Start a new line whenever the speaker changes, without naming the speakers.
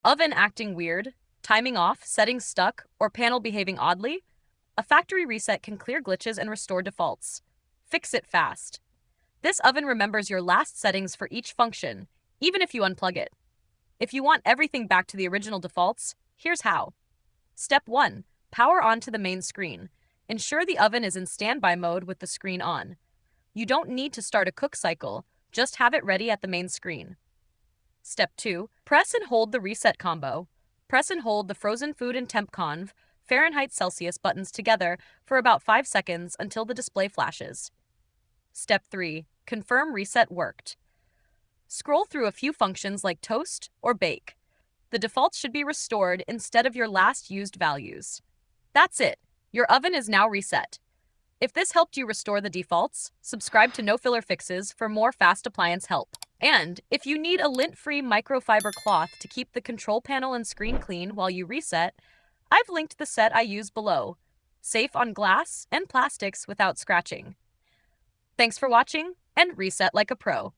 Oven acting weird, timing off, settings stuck, or panel behaving oddly? A factory reset can clear glitches and restore defaults. Fix it fast. This oven remembers your last settings for each function, even if you unplug it. If you want everything back to the original defaults, here's how. Step 1. Power on to the main screen. Ensure the oven is in standby mode with the screen on. You don't need to start a cook cycle, just have it ready at the main screen. Step 2. Press and hold the reset combo. Press and hold the frozen food and temp conv, Fahrenheit Celsius buttons together for about 5 seconds until the display flashes. Step 3. Confirm reset worked. Scroll through a few functions like toast or bake. The defaults should be restored instead of your last used values. That's it. Your oven is now reset. If this helped you restore the defaults, subscribe to No Filler Fixes for more fast appliance help. And if you need a lint-free microfiber cloth to keep the control panel and screen clean while you reset, I've linked the set I use below. Safe on glass and plastics without scratching. Thanks for watching, and reset like a pro.